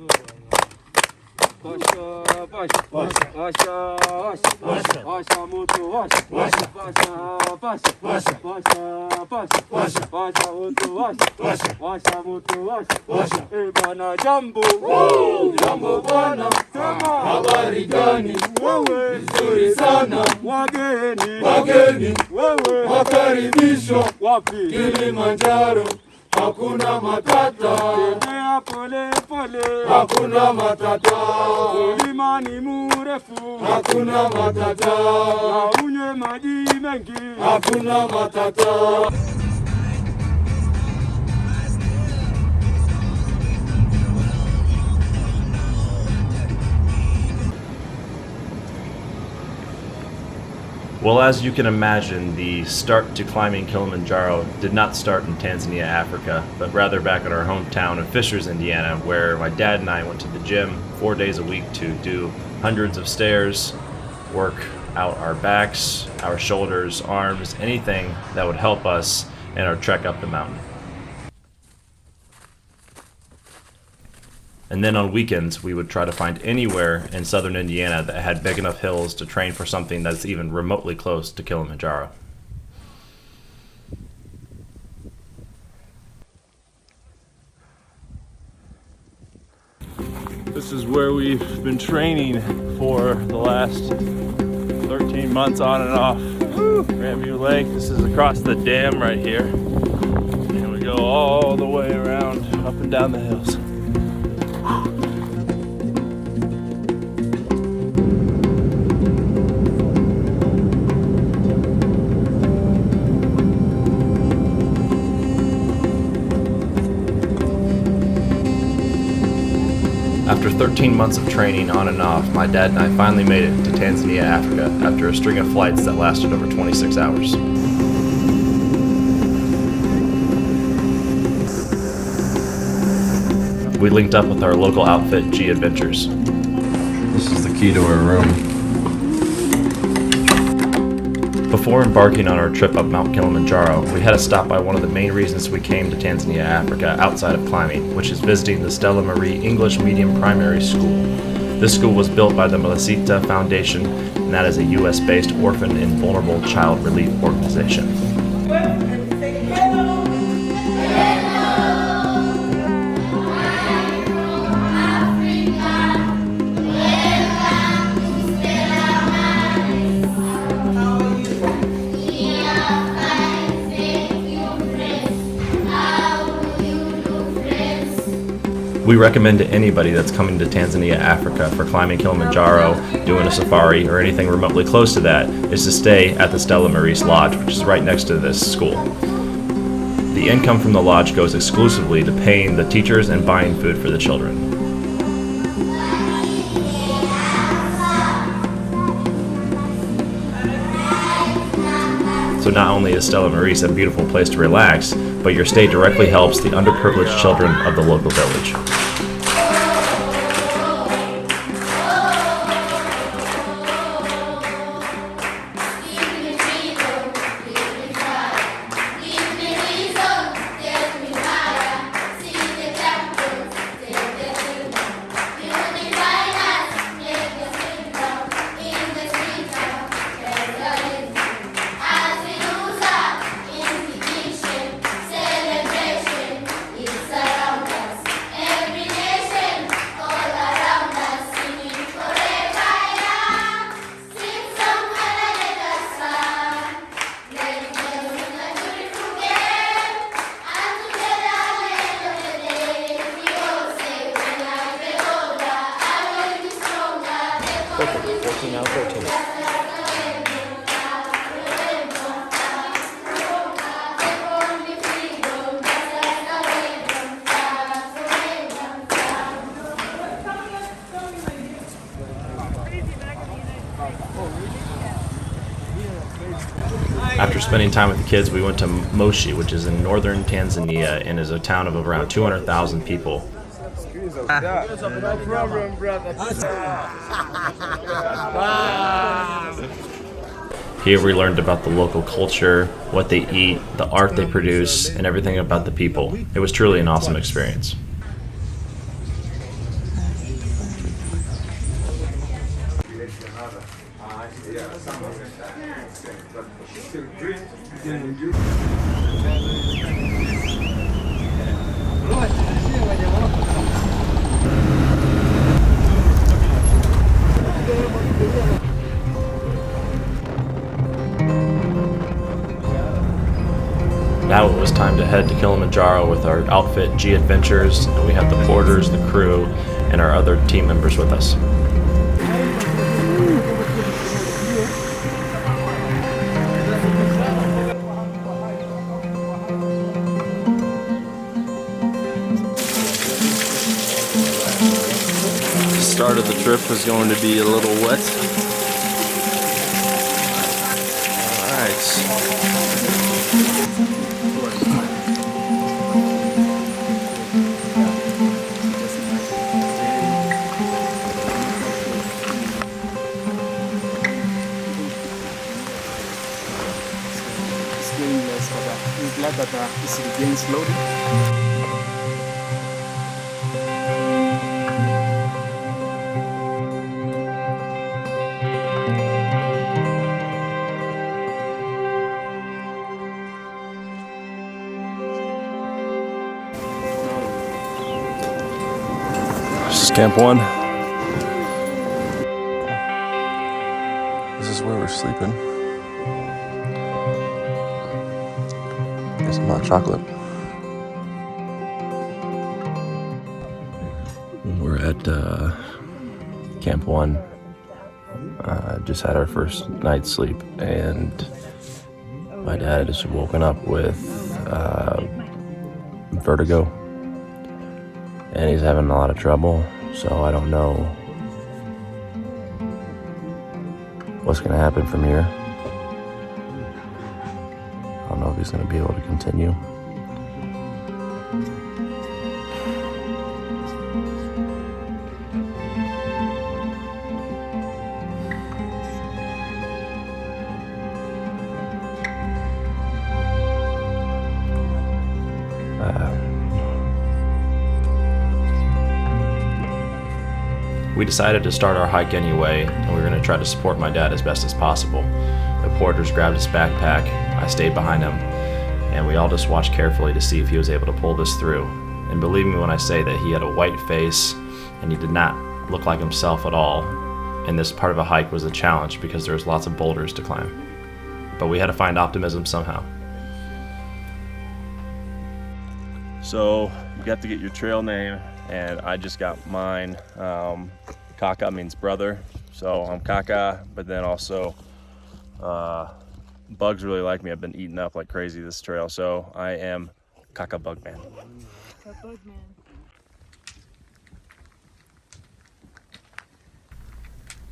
Başa başa başa başa başa mutlu başa başa başa başa başa başa mutlu başa mutlu başa bana jambo jambo bwana kama habari gani wewe nzuri sana wageni wewe wakaribishwa wapi Kilimanjaro hakuna matata, tembea pole pole, hakuna matata, mlima ni mrefu, hakuna matata, na unywe maji mengi, hakuna matata. Well, as you can imagine, the start to climbing Kilimanjaro did not start in Tanzania, Africa, but rather back in our hometown of Fishers, Indiana, where my dad and I went to the gym 4 days a week to do hundreds of stairs, work out our backs, our shoulders, arms, anything that would help us in our trek up the mountain. And then on weekends, we would try to find anywhere in southern Indiana that had big enough hills to train for something that's even remotely close to Kilimanjaro. This is where we've been training for the last 13 months on and off. Grandview Lake, this is across the dam right here. And we go all the way around, up and down the hills. After 13 months of training on and off, my dad and I finally made it to Tanzania, Africa, after a string of flights that lasted over 26 hours. We linked up with our local outfit, G Adventures. This is the key to our room. Before embarking on our trip up Mount Kilimanjaro, we had to stop by one of the main reasons we came to Tanzania, Africa, outside of climbing, which is visiting the Stella English Medium Primary School. This school was built by the Melisita Foundation, and that is a US-based orphan and vulnerable child relief organization. We recommend to anybody that's coming to Tanzania, Africa for climbing Kilimanjaro, doing a safari, or anything remotely close to that, is to stay at the Stella Maris Lodge, which is right next to this school. The income from the lodge goes exclusively to paying the teachers and buying food for the children. So not only is Stella Maris a beautiful place to relax, but your stay directly helps the underprivileged children of the local village. After spending time with the kids, we went to Moshi, which is in northern Tanzania and is a town of around 200,000 people. Here we learned about the local culture, what they eat, the art they produce, and everything about the people. It was truly an awesome experience. Now it was time to head to Kilimanjaro with our outfit G Adventures, and we had the porters, the crew, and our other team members with us. The start of the trip was going to be a little wet. Alright. I'm glad that it's again slowly. This is Camp 1. This is where we're sleeping. Get some hot chocolate. We're at Camp 1. Just had our first night's sleep, and my dad has woken up with vertigo, and he's having a lot of trouble, so I don't know what's going to happen from here. I don't know if he's going to be able to continue. We decided to start our hike anyway, and we were going to try to support my dad as best as possible. The porters grabbed his backpack, I stayed behind him, and we all just watched carefully to see if he was able to pull this through. And believe me when I say that he had a white face, and he did not look like himself at all. And this part of a hike was a challenge because there was lots of boulders to climb. But we had to find optimism somehow. So you got to get your trail name, and I just got mine. Kaka means brother, so I'm Kaka, but then also bugs really like me. I've been eating up like crazy this trail, so I am Kaka Bugman.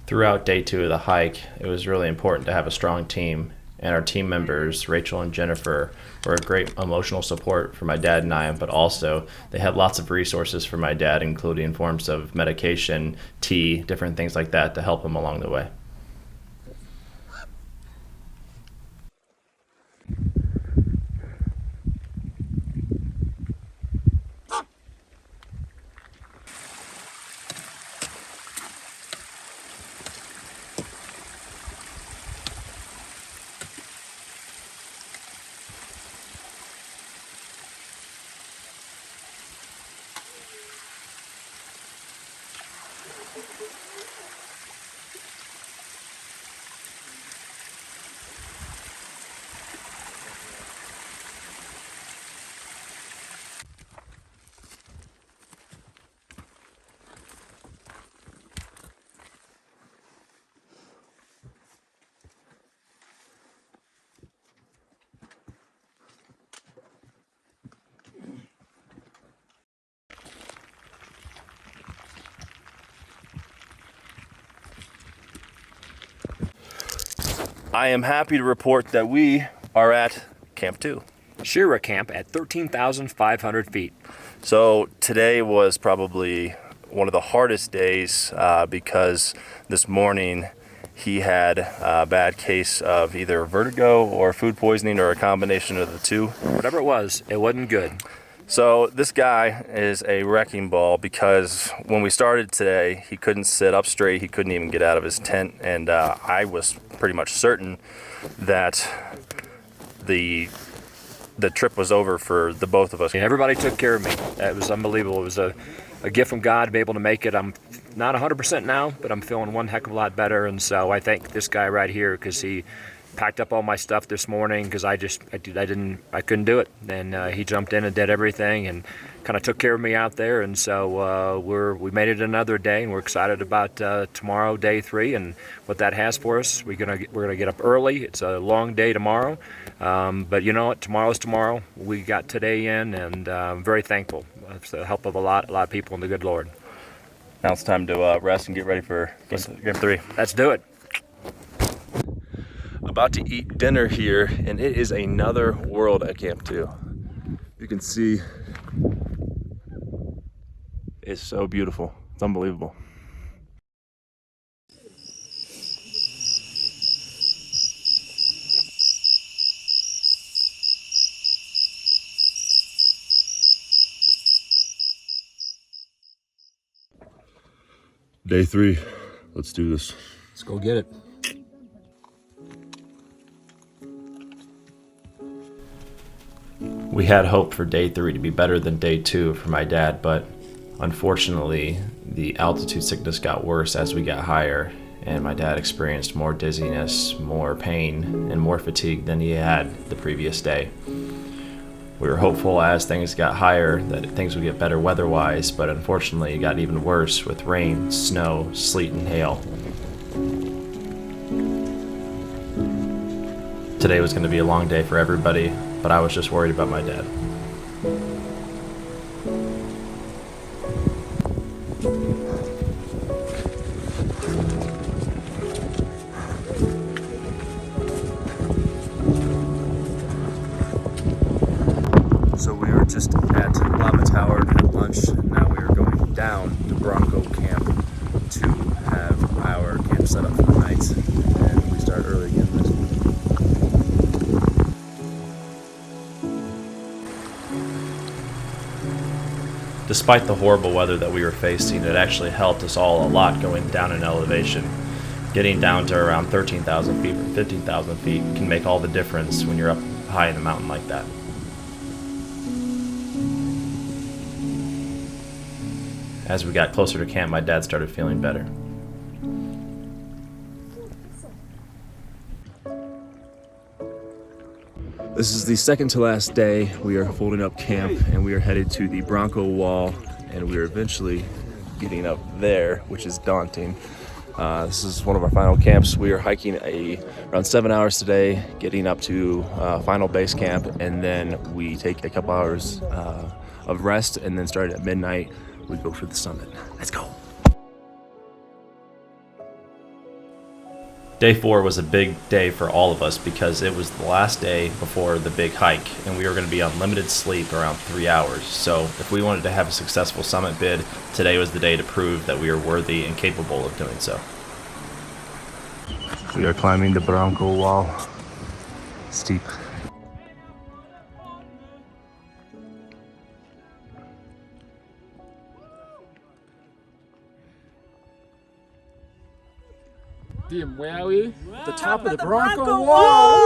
Throughout day 2 of the hike, it was really important to have a strong team, and our team members, Rachel and Jennifer, were a great emotional support for my dad and I, but also they had lots of resources for my dad, including forms of medication, tea, different things like that to help him along the way. I am happy to report that we are at Camp 2. Shira Camp at 13,500 feet. So today was probably one of the hardest days because this morning he had a bad case of either vertigo or food poisoning or a combination of the two. Whatever it wasn't good. So this guy is a wrecking ball because when we started today, he couldn't sit up straight. He couldn't even get out of his tent. And I was pretty much certain that the trip was over for the both of us. Everybody took care of me. It was unbelievable. It was a gift from God to be able to make it. I'm not 100% now, but I'm feeling one heck of a lot better. And so I thank this guy right here because he packed up all my stuff this morning because I couldn't do it. And he jumped in and did everything and kind of took care of me out there. And so we made it another day, and we're excited about tomorrow, day 3, and what that has for us. We're gonna get up early. It's a long day tomorrow, but you know what? Tomorrow's tomorrow. We got today in, and I'm very thankful. It's the help of a lot of people in the good Lord. Now it's time to rest and get ready for game 3. Let's do it. About to eat dinner here, and it is another world at Camp 2. You can see it's so beautiful. It's unbelievable. Day 3. Let's do this. Let's go get it. We had hope for day 3 to be better than day 2 for my dad, but unfortunately the altitude sickness got worse as we got higher, and my dad experienced more dizziness, more pain, and more fatigue than he had the previous day. We were hopeful as things got higher that things would get better weather-wise, but unfortunately it got even worse with rain, snow, sleet, and hail. Today was going to be a long day for everybody, but I was just worried about my dad. So we were just at Lava Tower at lunch. Now we are going down to Bronco Camp to have our camp set up for the night. And we start early again this week. Despite the horrible weather that we were facing, it actually helped us all a lot going down in elevation. Getting down to around 13,000 feet or 15,000 feet can make all the difference when you're up high in the mountain like that. As we got closer to camp, my dad started feeling better. This is the second to last day. We are folding up camp and we are headed to the Bronco Wall, and we are eventually getting up there, which is daunting. This is one of our final camps. We are hiking around 7 hours today, getting up to final base camp, and then we take a couple hours of rest, and then start at midnight. We go for the summit. Let's go. Day 4 was a big day for all of us because it was the last day before the big hike, and we were going to be on limited sleep around 3 hours. So if we wanted to have a successful summit bid, today was the day to prove that we are worthy and capable of doing so. We are climbing the Bronco Wall. Steep. Damn, where are we? At the top of the Bronco Wall!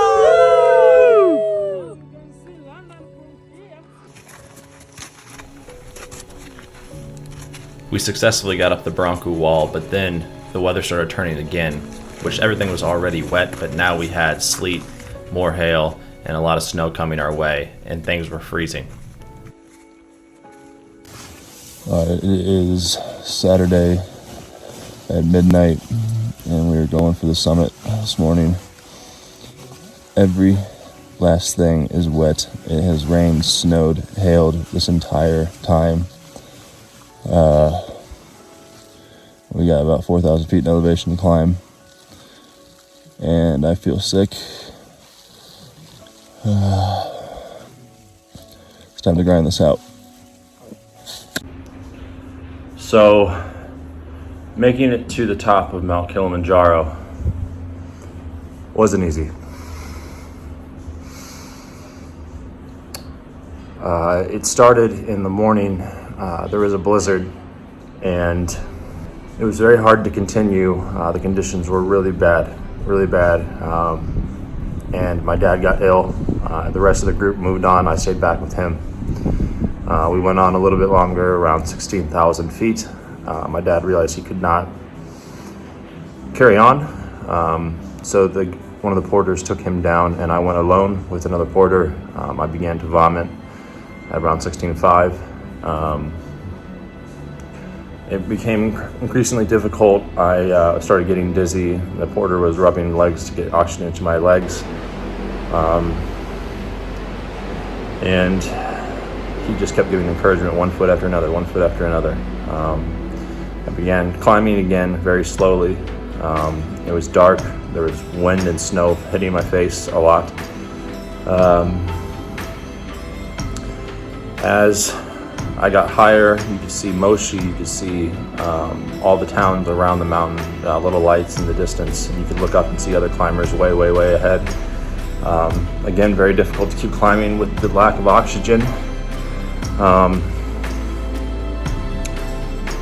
We successfully got up the Bronco Wall, but then the weather started turning again, which everything was already wet, but now we had sleet, more hail, and a lot of snow coming our way, and things were freezing. It is Saturday at midnight, and we are going for the summit this morning. Every last thing is wet. It has rained, snowed, hailed this entire time. We got about 4,000 feet in elevation to climb, and I feel sick. It's time to grind this out. So, making it to the top of Mount Kilimanjaro wasn't easy. It started in the morning. There was a blizzard, and it was very hard to continue. The conditions were really bad. And my dad got ill. The rest of the group moved on. I stayed back with him. We went on a little bit longer, around 16,000 feet. My dad realized he could not carry on. So one of the porters took him down, and I went alone with another porter. I began to vomit at around 16.5. It became increasingly difficult. I started getting dizzy. The porter was rubbing legs to get oxygen into my legs. And he just kept giving encouragement, one foot after another. I began climbing again very slowly. It was dark. There was wind and snow hitting my face a lot. As I got higher, you could see Moshi, you could see all the towns around the mountain, little lights in the distance, and you could look up and see other climbers way ahead. Again, very difficult to keep climbing with the lack of oxygen.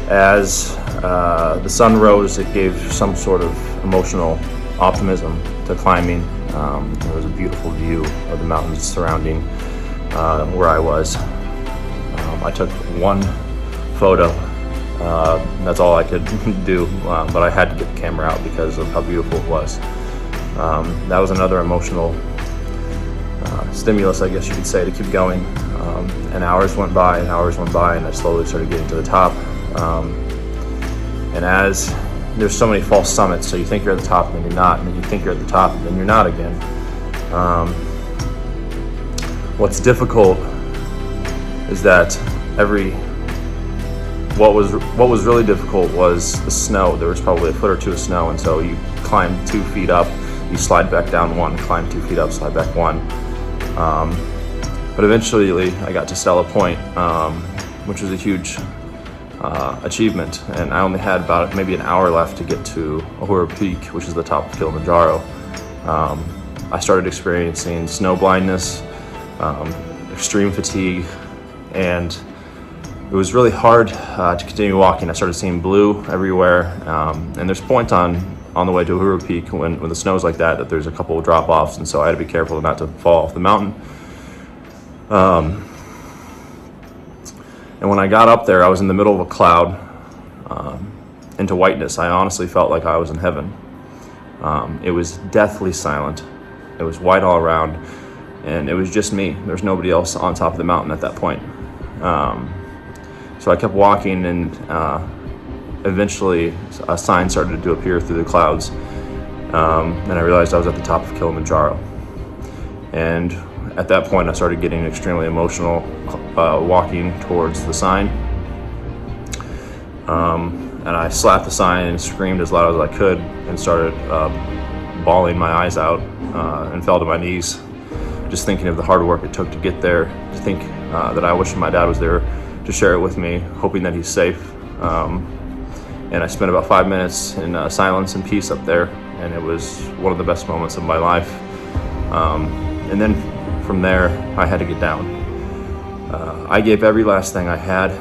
As the sun rose, it gave some sort of emotional optimism to climbing. There was a beautiful view of the mountains surrounding where I was. I took one photo. That's all I could do, but I had to get the camera out because of how beautiful it was. That was another emotional stimulus, I guess you could say, to keep going. And hours went by, and I slowly started getting to the top. And as there's so many false summits, so you think you're at the top and then you're not, and then you think you're at the top and then you're not again. What's difficult is that what was really difficult was the snow. There was probably a foot or two of snow, and so you climb 2 feet up, you slide back down 1, climb 2 feet up, slide back 1. But eventually I got to Stella Point, which was a huge achievement, and I only had about maybe an hour left to get to Uhuru Peak, which is the top of Kilimanjaro. I started experiencing snow blindness, extreme fatigue, and it was really hard to continue walking. I started seeing blue everywhere, and there's points on the way to Uhuru Peak when the snow's like that there's a couple of drop-offs, and so I had to be careful not to fall off the mountain. And when I got up there, I was in the middle of a cloud into whiteness. I honestly felt like I was in heaven. It was deathly silent. It was white all around, and it was just me. There was nobody else on top of the mountain at that point. So I kept walking, and eventually a sign started to appear through the clouds, and I realized I was at the top of Kilimanjaro. And at that point, I started getting extremely emotional, walking towards the sign. And I slapped the sign and screamed as loud as I could, and started bawling my eyes out, and fell to my knees, just thinking of the hard work it took to get there, to think that I wish my dad was there to share it with me, hoping that he's safe. And I spent about 5 minutes in silence and peace up there, and it was one of the best moments of my life. And then from there, I had to get down. I gave every last thing I had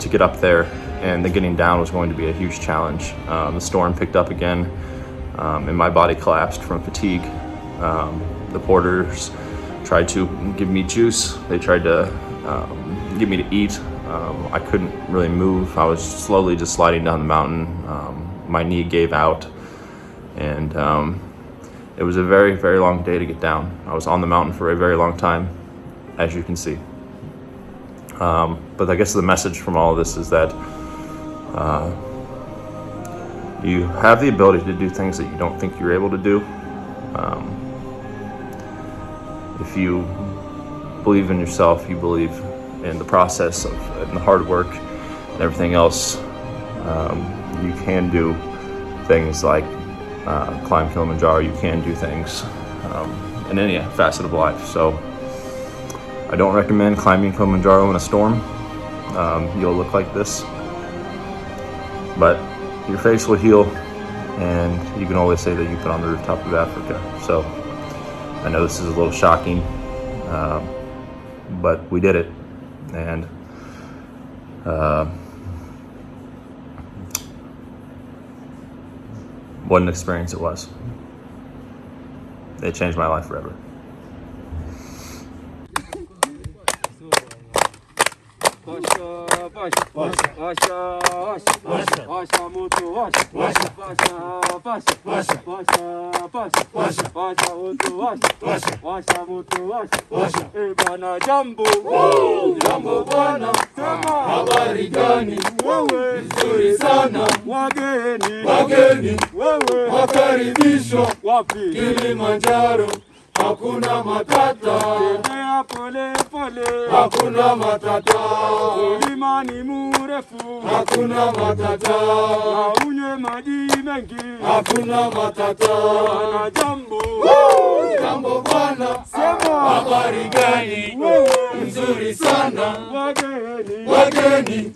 to get up there, and the getting down was going to be a huge challenge. The storm picked up again, and my body collapsed from fatigue. The porters tried to give me juice. They tried to give me to eat. I couldn't really move. I was slowly just sliding down the mountain. My knee gave out, and it was a very, very long day to get down. I was on the mountain for a very long time, as you can see. But I guess the message from all of this is that you have the ability to do things that you don't think you're able to do. If you believe in yourself, you believe in the process and the hard work and everything else, you can do things like climb Kilimanjaro. You can do things in any facet of life. So I don't recommend climbing Kilimanjaro in a storm. You'll look like this, but your face will heal, and you can always say that you've been on the rooftop of Africa. So I know this is a little shocking, but we did it, and what an experience it was. It changed my life forever. Bwana jambo, jambo bwana, habari gani? Wewe nzuri sana, wageni wewe wakaribishwa wapi? Kilimanjaro. Hakuna matata, tembea pole pole, hakuna matata, mlima ni mrefu, hakuna matata, na unywe maji mengi, hakuna matata. Bwana jambo, jambo bwana, sema habari gani? Wewe nzuri sana, wageni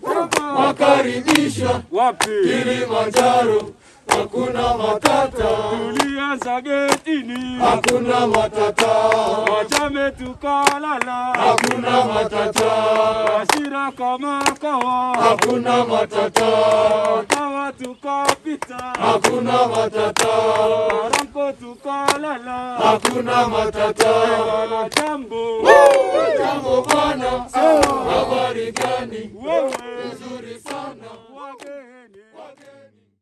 wakaribisha wapi? Kilimanjaro. Hakuna matata, tulianza getini, hakuna matata, wajame tukalala, hakuna matata, hasira kama kawa, hakuna matata, kawa tukapita, hakuna matata, Aramco tukalala, hakuna matata. Bwana jambo, jambo bwana, habari gani?